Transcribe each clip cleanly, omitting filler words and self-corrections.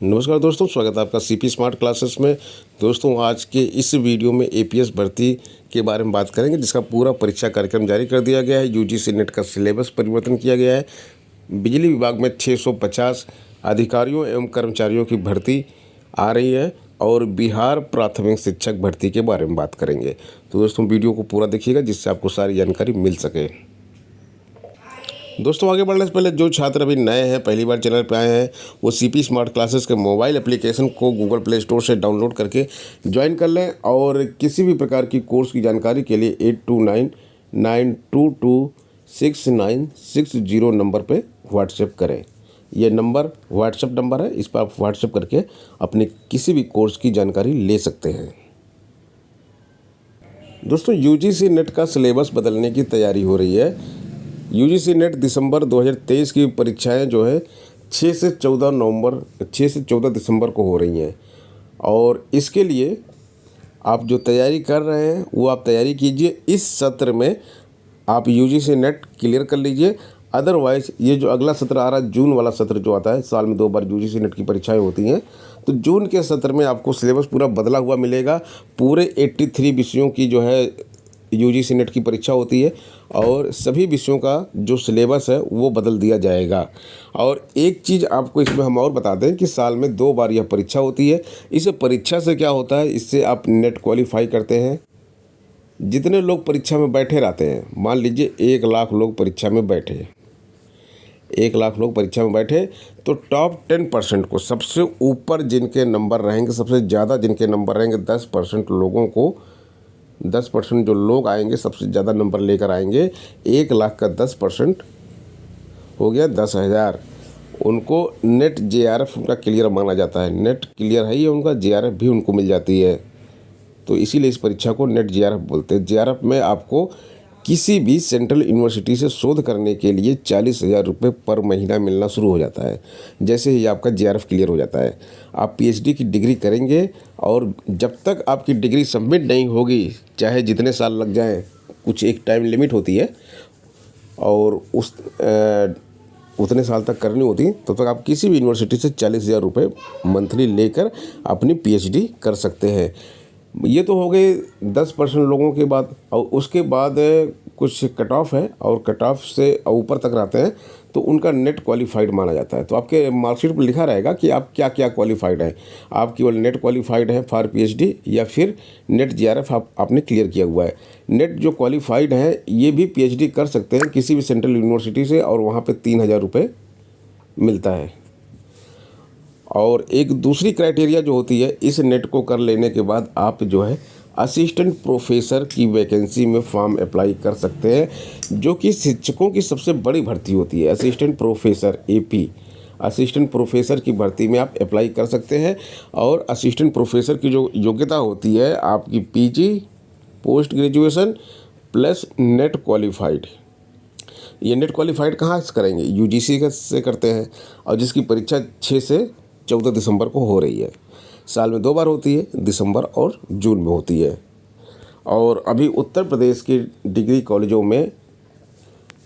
नमस्कार दोस्तों, स्वागत है आपका सीपी स्मार्ट क्लासेस में। दोस्तों, आज के इस वीडियो में एपीएस भर्ती के बारे में बात करेंगे, जिसका पूरा परीक्षा कार्यक्रम जारी कर दिया गया है। यूजीसी नेट का सिलेबस परिवर्तन किया गया है। बिजली विभाग में 650 अधिकारियों एवं कर्मचारियों की भर्ती आ रही है और बिहार प्राथमिक शिक्षक भर्ती के बारे में बात करेंगे। तो दोस्तों, वीडियो को पूरा देखिएगा, जिससे आपको सारी जानकारी मिल सके। दोस्तों, आगे बढ़ने से पहले जो छात्र अभी नए हैं, पहली बार चैनल पर आए हैं, वो सीपी स्मार्ट क्लासेस के मोबाइल एप्लीकेशन को गूगल प्ले स्टोर से डाउनलोड करके ज्वाइन कर लें और किसी भी प्रकार की कोर्स की जानकारी के लिए 8299226960 नंबर पे व्हाट्सएप करें। ये नंबर व्हाट्सएप नंबर है, इस पर आप व्हाट्सएप करके अपने किसी भी कोर्स की जानकारी ले सकते हैं। दोस्तों, यूजीसी नेट का सिलेबस बदलने की तैयारी हो रही है। यूजीसी नेट दिसंबर 2023 की परीक्षाएं जो है 6 से 14 दिसंबर को हो रही हैं और इसके लिए आप जो तैयारी कर रहे हैं वो आप तैयारी कीजिए। इस सत्र में आप यूजीसी नेट क्लियर कर लीजिए। अदरवाइज़ ये जो अगला सत्र आ रहा है, जून वाला सत्र जो आता है, साल में 2 बार यूजीसी नेट की परीक्षाएं होती हैं, तो जून के सत्र में आपको सिलेबस पूरा बदला हुआ मिलेगा। पूरे 83 विषयों की जो है यूजीसी नेट की परीक्षा होती है और सभी विषयों का जो सिलेबस है वो बदल दिया जाएगा। और एक चीज़ आपको इसमें हम और बता दें कि साल में 2 बार यह परीक्षा होती है। इस परीक्षा से क्या होता है, इससे आप नेट क्वालिफाई करते हैं। जितने लोग परीक्षा में बैठे रहते हैं, मान लीजिए 1 लाख लोग परीक्षा में बैठे, 1 लाख लोग परीक्षा में बैठे, तो टॉप 10% को, सबसे ऊपर जिनके नंबर रहेंगे, सबसे ज़्यादा जिनके नंबर रहेंगे, 10% लोगों को, 10% जो लोग आएंगे, सबसे ज़्यादा नंबर लेकर आएंगे, 1 लाख का 10% हो गया 10,000। उनको नेट जेआरएफ उनका क्लियर माना जाता है। नेट क्लियर है ही उनका, जेआरएफ भी उनको मिल जाती है। तो इसीलिए इस परीक्षा को नेट जेआरएफ बोलते हैं। जेआरएफ में आपको किसी भी सेंट्रल यूनिवर्सिटी से शोध करने के लिए 40,000 रुपये पर महीना मिलना शुरू हो जाता है, जैसे ही आपका जेआरएफ क्लियर हो जाता है। आप पीएचडी की डिग्री करेंगे और जब तक आपकी डिग्री सबमिट नहीं होगी, चाहे जितने साल लग जाएं, कुछ एक टाइम लिमिट होती है और उतने साल तक करनी होती, तब तक आप किसी भी यूनिवर्सिटी से 40,000 रुपये मंथली लेकर अपनी पीएचडी कर सकते हैं। ये तो हो गए 10% लोगों के बाद। और उसके बाद कुछ कट ऑफ है और कट ऑफ से ऊपर तक रहते हैं तो उनका नेट क्वालिफाइड माना जाता है। तो आपके मार्कशीट पर लिखा रहेगा कि आप क्या क्या क्वालिफाइड हैं। आप केवल नेट क्वालिफाइड हैं फॉर पीएचडी या फिर नेट जेआरएफ आपने क्लियर किया हुआ है। नेट जो क्वालिफाइड है ये भी पीएचडी कर सकते हैं किसी भी सेंट्रल यूनिवर्सिटी से और वहाँ पर 3,000 रुपये मिलता है। और एक दूसरी क्राइटेरिया जो होती है, इस नेट को कर लेने के बाद आप जो है असिस्टेंट प्रोफेसर की वैकेंसी में फॉर्म अप्लाई कर सकते हैं, जो कि शिक्षकों की सबसे बड़ी भर्ती होती है। Assistant professor AP, assistant professor की भर्ती में आप अप्लाई कर सकते हैं। और असिस्टेंट प्रोफेसर की जो योग्यता होती है आपकी PG, post graduation plus net qualified. ये नेट क्वालिफाइड कहाँ से करेंगे? यूजीसी से करते हैं और जिसकी परीक्षा 6 से 14 दिसंबर को हो रही है। साल में 2 बार होती है, दिसंबर और जून में होती है। और अभी उत्तर प्रदेश के डिग्री कॉलेजों में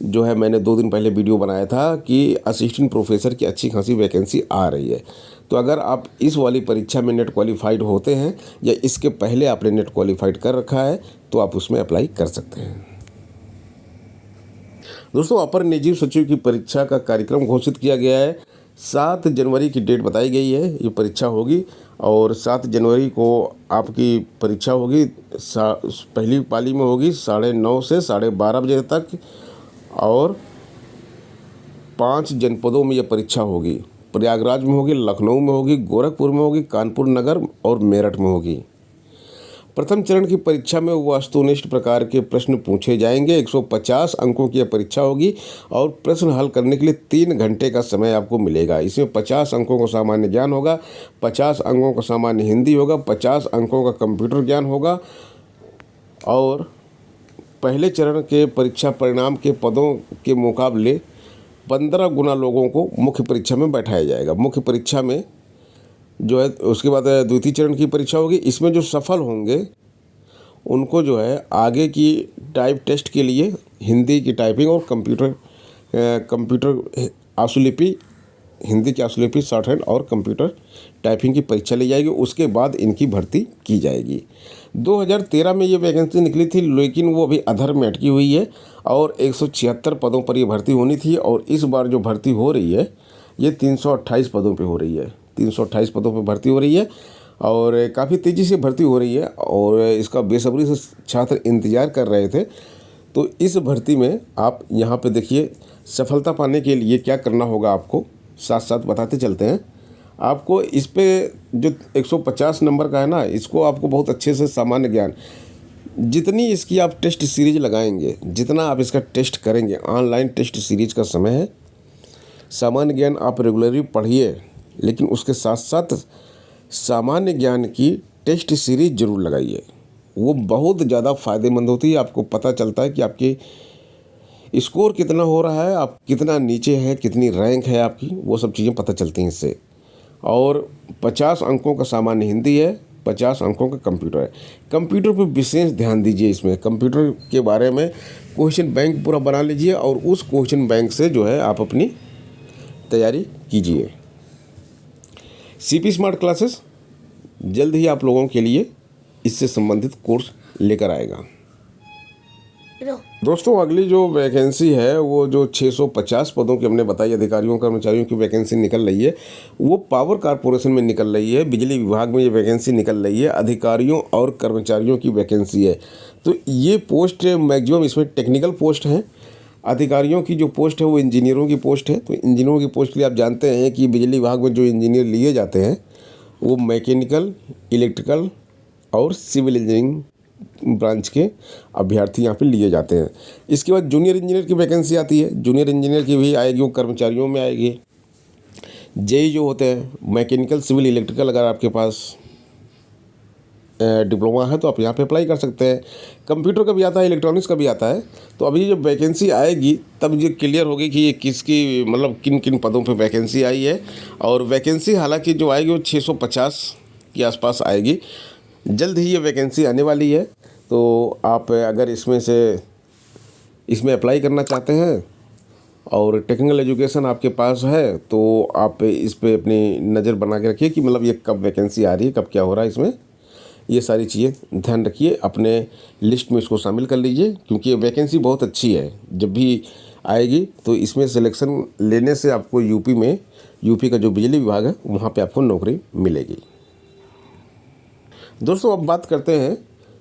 जो है, मैंने 2 दिन पहले वीडियो बनाया था कि असिस्टेंट प्रोफेसर की अच्छी खासी वैकेंसी आ रही है। तो अगर आप इस वाली परीक्षा में नेट क्वालिफाइड होते हैं या इसके पहले आपने नेट क्वालिफाइड कर रखा है तो आप उसमें अप्लाई कर सकते हैं। दोस्तों, अपर निजी सचिव की परीक्षा का कार्यक्रम घोषित किया गया है। 7 जनवरी की डेट बताई गई है, ये परीक्षा होगी और 7 जनवरी को आपकी परीक्षा होगी। पहली पाली में होगी 9:30 से 12:30 बजे तक और 5 जनपदों में ये परीक्षा होगी। प्रयागराज में होगी, लखनऊ में होगी, गोरखपुर में होगी, कानपुर नगर और मेरठ में होगी। प्रथम चरण की परीक्षा में वस्तुनिष्ठ प्रकार के प्रश्न पूछे जाएंगे। 150 अंकों की यह परीक्षा होगी और प्रश्न हल करने के लिए 3 घंटे का समय आपको मिलेगा। इसमें 50 अंकों का सामान्य ज्ञान होगा, 50 अंकों का सामान्य हिंदी होगा, 50 अंकों का कंप्यूटर ज्ञान होगा। और पहले चरण के परीक्षा परिणाम के पदों के मुकाबले 15 गुना लोगों को मुख्य परीक्षा में बैठाया जाएगा। मुख्य परीक्षा में जो है, उसके बाद द्वितीय चरण की परीक्षा होगी। इसमें जो सफल होंगे उनको जो है आगे की टाइप टेस्ट के लिए हिंदी की टाइपिंग और कंप्यूटर आशुलिपि हिंदी की ऑक्सिलरी, शॉर्ट हैंड और कंप्यूटर टाइपिंग की परीक्षा ली जाएगी। उसके बाद इनकी भर्ती की जाएगी। 2013 में ये वैकेंसी निकली थी, लेकिन वो अभी अधर में अटकी हुई है और 176 पदों पर ये भर्ती होनी थी। और इस बार जो भर्ती हो रही है ये 328 पदों पे हो रही है। 328 पदों पे भर्ती हो रही है और काफ़ी तेज़ी से भर्ती हो रही है और इसका बेसब्री से छात्र इंतज़ार कर रहे थे। तो इस भर्ती में आप यहाँ पे देखिए, सफलता पाने के लिए क्या करना होगा आपको साथ साथ बताते चलते हैं। आपको इस पे जो 150 नंबर का है ना, इसको आपको बहुत अच्छे से सामान्य ज्ञान, जितनी इसकी आप टेस्ट सीरीज लगाएंगे, जितना आप इसका टेस्ट करेंगे, ऑनलाइन टेस्ट सीरीज का समय है। सामान्य ज्ञान आप रेगुलरली पढ़िए, लेकिन उसके साथ साथ सामान्य ज्ञान की टेस्ट सीरीज ज़रूर लगाइए। वो बहुत ज़्यादा फ़ायदेमंद होती है। आपको पता चलता है कि आपके स्कोर कितना हो रहा है, आप कितना नीचे है, कितनी रैंक है आपकी, वो सब चीज़ें पता चलती हैं इससे। और 50 अंकों का सामान्य हिंदी है, 50 अंकों का कंप्यूटर है। कंप्यूटर पर विशेष ध्यान दीजिए। इसमें कंप्यूटर के बारे में क्वेश्चन बैंक पूरा बना लीजिए और उस क्वेश्चन बैंक से जो है आप अपनी तैयारी कीजिए। सीपी स्मार्ट क्लासेस जल्द ही आप लोगों के लिए इससे संबंधित कोर्स लेकर आएगा। दोस्तों, अगली जो वैकेंसी है वो जो 650 पदों की हमने बताई, अधिकारियों कर्मचारियों की वैकेंसी निकल रही है, वो पावर कारपोरेशन में निकल रही है। बिजली विभाग में ये वैकेंसी निकल रही है। अधिकारियों और कर्मचारियों की वैकेंसी है। तो ये पोस्ट मैक्सिमम इसमें टेक्निकल पोस्ट हैं। अधिकारियों की जो पोस्ट है वो इंजीनियरों की पोस्ट है। तो इंजीनियरों की पोस्ट के लिए आप जानते हैं कि बिजली विभाग में जो इंजीनियर लिए जाते हैं वो मैकेनिकल, इलेक्ट्रिकल और सिविल इंजीनियरिंग ब्रांच के अभ्यर्थी यहाँ पे लिए जाते हैं। इसके बाद जूनियर इंजीनियर की वैकेंसी आती है। जूनियर इंजीनियर की भी आएगी, वो कर्मचारियों में आएगी। जेई जो होते हैं, मैकेनिकल, सिविल, इलेक्ट्रिकल, अगर आपके पास डिप्लोमा है तो आप यहाँ पे अप्लाई कर सकते हैं। कंप्यूटर का भी आता है, इलेक्ट्रॉनिक्स का भी आता है। तो अभी जब वैकेंसी आएगी तब ये क्लियर होगी कि ये किसकी, मतलब किन किन पदों पे वैकेंसी आई है। और वैकेंसी हालांकि जो आएगी वो 650 के आसपास आएगी। जल्द ही ये वैकेंसी आने वाली है। तो आप अगर इसमें अप्लाई करना चाहते हैं और टेक्निकल एजुकेशन आपके पास है तो आप इस पर अपनी नज़र बना के रखिए कि मतलब ये कब वैकेंसी आ रही है, कब क्या हो रहा है इसमें। ये सारी चीज़ें ध्यान रखिए, अपने लिस्ट में इसको शामिल कर लीजिए, क्योंकि ये वैकेंसी बहुत अच्छी है। जब भी आएगी तो इसमें सिलेक्शन लेने से आपको यूपी का जो बिजली विभाग है वहाँ पे आपको नौकरी मिलेगी। दोस्तों, अब बात करते हैं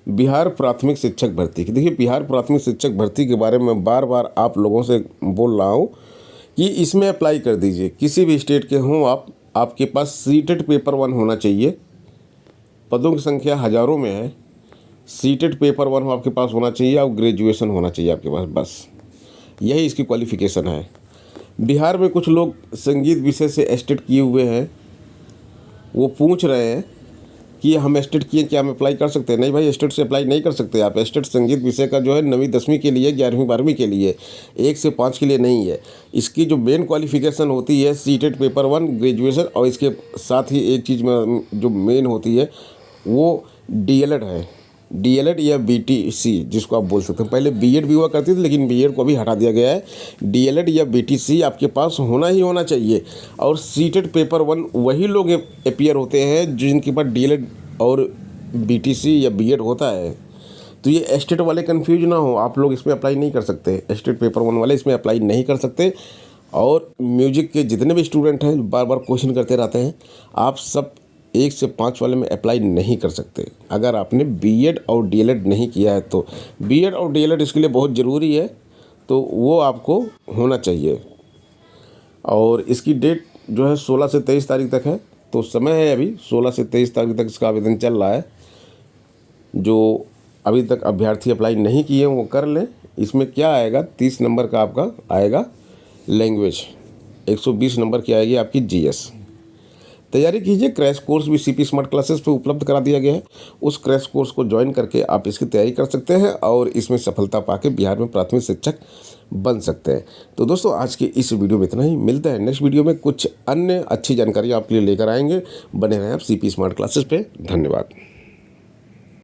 बिहार प्राथमिक शिक्षक भर्ती की। देखिए, बिहार प्राथमिक शिक्षक भर्ती के बारे में बार बार आप लोगों से बोल रहा हूँ कि इसमें अप्लाई कर दीजिए। किसी भी स्टेट के हों आप, आपके पास सीटेट पेपर 1 होना चाहिए। पदों की संख्या हज़ारों में है। सीटेट पेपर 1 आपके पास होना चाहिए और ग्रेजुएशन होना चाहिए आपके पास, बस यही इसकी क्वालिफ़िकेशन है। बिहार में कुछ लोग संगीत विषय से एस्टेट किए हुए हैं, वो पूछ रहे हैं कि हम एस्टेट किए, क्या हम अप्लाई कर सकते हैं? नहीं भाई, एस्टेट से अप्लाई नहीं कर सकते आप। एस्टेट संगीत विषय का जो है 9वीं 10वीं के लिए, 11वीं 12वीं के लिए, 1 से 5 के लिए नहीं है। इसकी जो मेन क्वालिफ़िकेशन होती है सीटेट पेपर 1, ग्रेजुएशन, और इसके साथ ही एक चीज़ में जो मेन होती है वो डीएलएड है। डीएलएड या बीटीसी जिसको आप बोल सकते हैं। पहले बीएड भी हुआ करती थी, लेकिन बीएड को अभी हटा दिया गया है। डीएलएड या बीटीसी आपके पास होना ही होना चाहिए। और सीटेट पेपर 1 वही लोग अपीयर होते हैं जिनके पास डीएलएड और बीटीसी या बीएड होता है। तो ये एस्टेट वाले कंफ्यूज ना हो, आप लोग इसमें अप्लाई नहीं कर सकते। एस्टेट पेपर 1 वाले इसमें अप्लाई नहीं कर सकते। और म्यूजिक के जितने भी स्टूडेंट हैं बार बार क्वेश्चन करते रहते हैं, आप सब 1 से 5 वाले में अप्लाई नहीं कर सकते अगर आपने बीएड और डीएलएड नहीं किया है। तो बीएड और डीएलएड इसके लिए बहुत ज़रूरी है, तो वो आपको होना चाहिए। और इसकी डेट जो है 16 से 23 तारीख तक है। तो समय है अभी 16 से 23 तारीख तक इसका आवेदन चल रहा है। जो अभी तक अभ्यर्थी अप्लाई नहीं किए हैं वो कर लें। इसमें क्या आएगा, 30 नंबर का आपका आएगा लैंग्वेज, 120 नंबर की आएगी आपकी जीएस। तैयारी कीजिए। क्रैश कोर्स भी सीपी स्मार्ट क्लासेस पे उपलब्ध करा दिया गया है। उस क्रैश कोर्स को ज्वाइन करके आप इसकी तैयारी कर सकते हैं और इसमें सफलता पाके बिहार में प्राथमिक शिक्षक बन सकते हैं। तो दोस्तों, आज के इस वीडियो में इतना ही। मिलते हैं नेक्स्ट वीडियो में, कुछ अन्य अच्छी जानकारी आपके लिए लेकर आएंगे। बने रहें आप सीपी स्मार्ट क्लासेस पे। धन्यवाद।